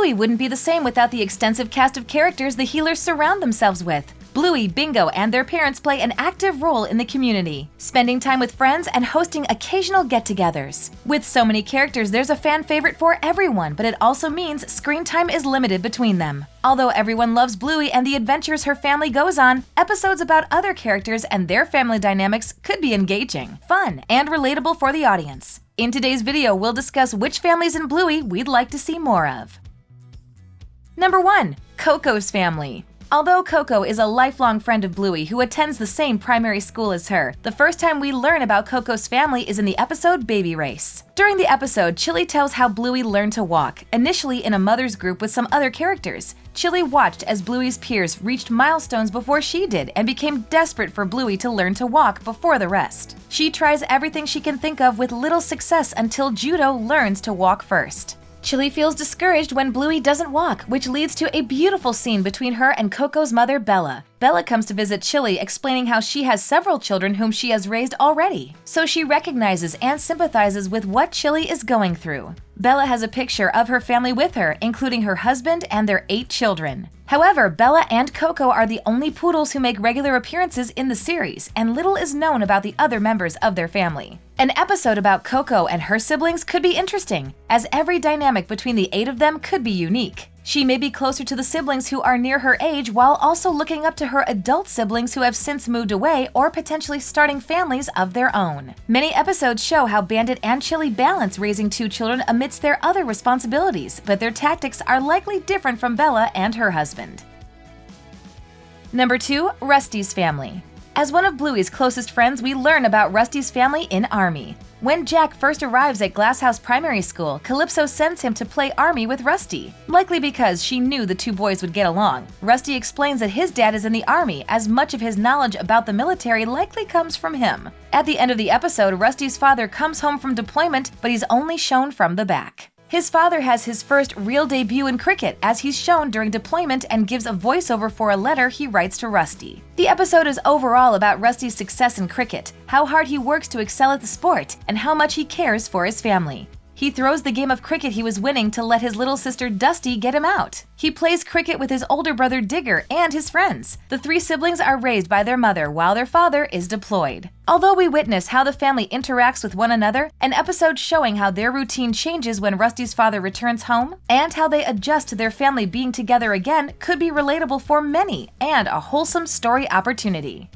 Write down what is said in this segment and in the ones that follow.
Bluey wouldn't be the same without the extensive cast of characters the healers surround themselves with. Bluey, Bingo, and their parents play an active role in the community, spending time with friends and hosting occasional get-togethers. With so many characters, there's a fan favorite for everyone, but it also means screen time is limited between them. Although everyone loves Bluey and the adventures her family goes on, episodes about other characters and their family dynamics could be engaging, fun, and relatable for the audience. In today's video, we'll discuss which families in Bluey we'd like to see more of. Number 1. Coco's family. Although Coco is a lifelong friend of Bluey who attends the same primary school as her, the first time we learn about Coco's family is in the episode Baby Race. During the episode, Chili tells how Bluey learned to walk, initially in a mother's group with some other characters. Chili watched as Bluey's peers reached milestones before she did and became desperate for Bluey to learn to walk before the rest. She tries everything she can think of with little success until Judo learns to walk first. Chili feels discouraged when Bluey doesn't walk, which leads to a beautiful scene between her and Coco's mother, Bella. Bella comes to visit Chili, explaining how she has several children whom she has raised already, so she recognizes and sympathizes with what Chili is going through. Bella has a picture of her family with her, including her husband and their 8 children. However, Bella and Coco are the only poodles who make regular appearances in the series, and little is known about the other members of their family. An episode about Coco and her siblings could be interesting, as every dynamic between the 8 of them could be unique. She may be closer to the siblings who are near her age while also looking up to her adult siblings who have since moved away or potentially starting families of their own. Many episodes show how Bandit and Chili balance raising 2 children amidst their other responsibilities, but their tactics are likely different from Bella and her husband. Number 2. Rusty's family. As one of Bluey's closest friends, we learn about Rusty's family in Army. When Jack first arrives at Glasshouse Primary School, Calypso sends him to play Army with Rusty, likely because she knew the 2 boys would get along. Rusty explains that his dad is in the Army, as much of his knowledge about the military likely comes from him. At the end of the episode, Rusty's father comes home from deployment, but he's only shown from the back. His father has his first real debut in cricket, as he's shown during deployment and gives a voiceover for a letter he writes to Rusty. The episode is overall about Rusty's success in cricket, how hard he works to excel at the sport, and how much he cares for his family. He throws the game of cricket he was winning to let his little sister Dusty get him out. He plays cricket with his older brother Digger and his friends. The 3 siblings are raised by their mother while their father is deployed. Although we witness how the family interacts with one another, an episode showing how their routine changes when Rusty's father returns home, and how they adjust to their family being together again could be relatable for many and a wholesome story opportunity.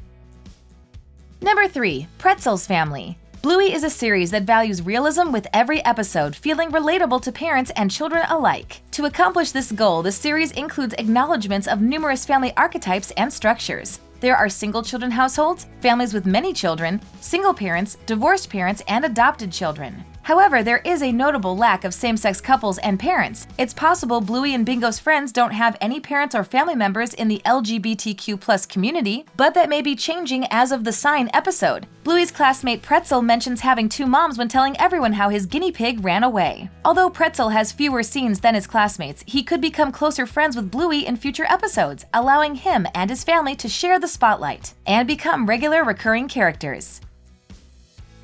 Number 3. Pretzel's family. Bluey is a series that values realism with every episode feeling relatable to parents and children alike. To accomplish this goal, the series includes acknowledgments of numerous family archetypes and structures. There are single-children households, families with many children, single parents, divorced parents, and adopted children. However, there is a notable lack of same-sex couples and parents. It's possible Bluey and Bingo's friends don't have any parents or family members in the LGBTQ+ community, but that may be changing as of the Sign episode. Bluey's classmate Pretzel mentions having 2 moms when telling everyone how his guinea pig ran away. Although Pretzel has fewer scenes than his classmates, he could become closer friends with Bluey in future episodes, allowing him and his family to share the spotlight and become regular recurring characters.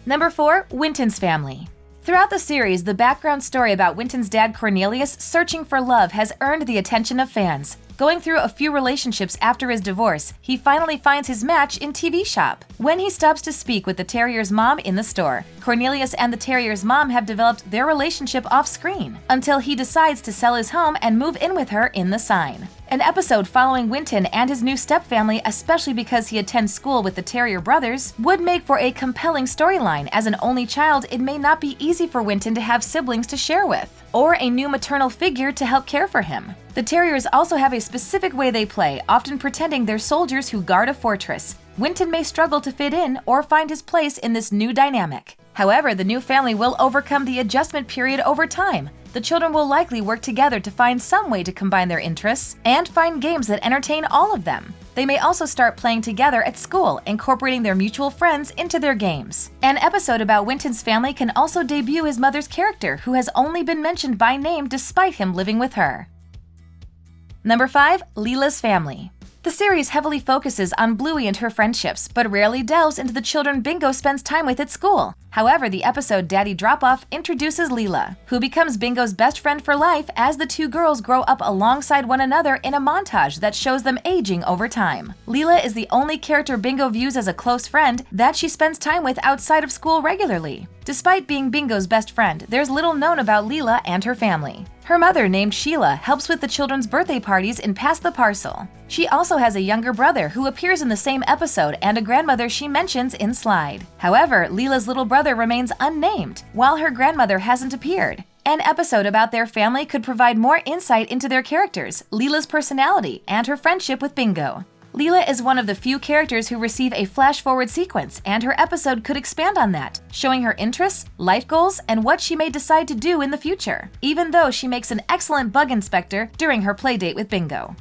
Number 4. Winton's family. Throughout the series, the background story about Winton's dad Cornelius searching for love has earned the attention of fans. Going through a few relationships after his divorce, he finally finds his match in TV Shop. When he stops to speak with the terrier's mom in the store, Cornelius and the terrier's mom have developed their relationship off-screen, until he decides to sell his home and move in with her in the Sign. An episode following Winton and his new stepfamily, especially because he attends school with the Terrier brothers, would make for a compelling storyline. As an only child, it may not be easy for Winton to have siblings to share with, or a new maternal figure to help care for him. The Terriers also have a specific way they play, often pretending they're soldiers who guard a fortress. Winton may struggle to fit in or find his place in this new dynamic. However, the new family will overcome the adjustment period over time. The children will likely work together to find some way to combine their interests and find games that entertain all of them. They may also start playing together at school, incorporating their mutual friends into their games. An episode about Winton's family can also debut his mother's character, who has only been mentioned by name despite him living with her. Number 5. Leela's family. The series heavily focuses on Bluey and her friendships, but rarely delves into the children Bingo spends time with at school. However, the episode Daddy Drop-Off introduces Leela, who becomes Bingo's best friend for life as the two girls grow up alongside one another in a montage that shows them aging over time. Leela is the only character Bingo views as a close friend that she spends time with outside of school regularly. Despite being Bingo's best friend, there's little known about Leela and her family. Her mother, named Sheila, helps with the children's birthday parties in Pass the Parcel. She also has a younger brother who appears in the same episode and a grandmother she mentions in Slide. However, Leela's little brother remains unnamed, while her grandmother hasn't appeared. An episode about their family could provide more insight into their characters, Leela's personality, and her friendship with Bingo. Leela is one of the few characters who receive a flash-forward sequence, and her episode could expand on that, showing her interests, life goals, and what she may decide to do in the future, even though she makes an excellent bug inspector during her playdate with Bingo.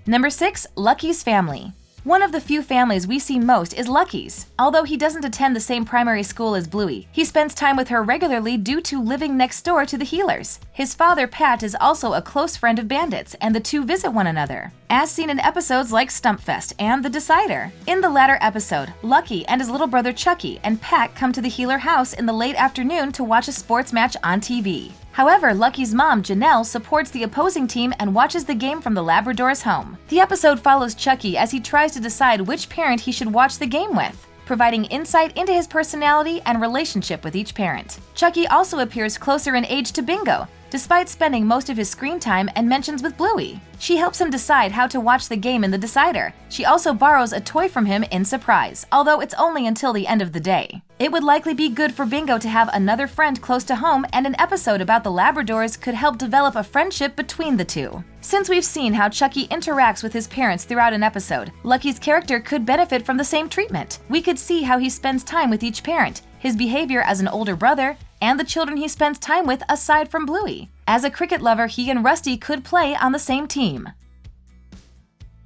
Number 6. Lucky's Family. One of the few families we see most is Lucky's. Although he doesn't attend the same primary school as Bluey, he spends time with her regularly due to living next door to the Healers. His father, Pat, is also a close friend of Bandit's, and the two visit one another, as seen in episodes like Stumpfest and The Decider. In the latter episode, Lucky and his little brother Chucky and Pat come to the Healer house in the late afternoon to watch a sports match on TV. However, Lucky's mom, Janelle, supports the opposing team and watches the game from the Labrador's home. The episode follows Chucky as he tries to decide which parent he should watch the game with, providing insight into his personality and relationship with each parent. Chucky also appears closer in age to Bingo, despite spending most of his screen time and mentions with Bluey. She helps him decide how to watch the game in The Decider. She also borrows a toy from him in Surprise, although it's only until the end of the day. It would likely be good for Bingo to have another friend close to home, and an episode about the Labradors could help develop a friendship between the two. Since we've seen how Chucky interacts with his parents throughout an episode, Lucky's character could benefit from the same treatment. We could see how he spends time with each parent, his behavior as an older brother, and the children he spends time with aside from Bluey. As a cricket lover, he and Rusty could play on the same team.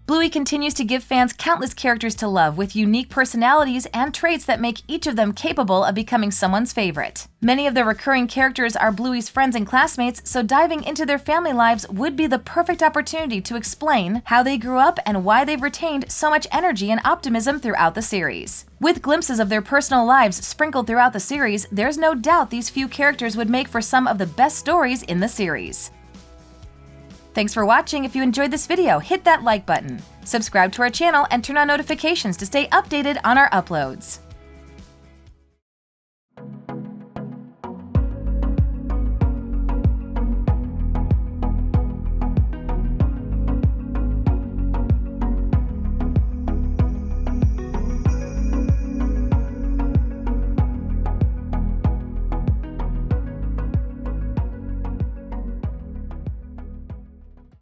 Bluey continues to give fans countless characters to love with unique personalities and traits that make each of them capable of becoming someone's favorite. Many of the recurring characters are Bluey's friends and classmates, so diving into their family lives would be the perfect opportunity to explain how they grew up and why they've retained so much energy and optimism throughout the series. With glimpses of their personal lives sprinkled throughout the series, there's no doubt these few characters would make for some of the best stories in the series. Thanks for watching. If you enjoyed this video, hit that like button. Subscribe to our channel and turn on notifications to stay updated on our uploads.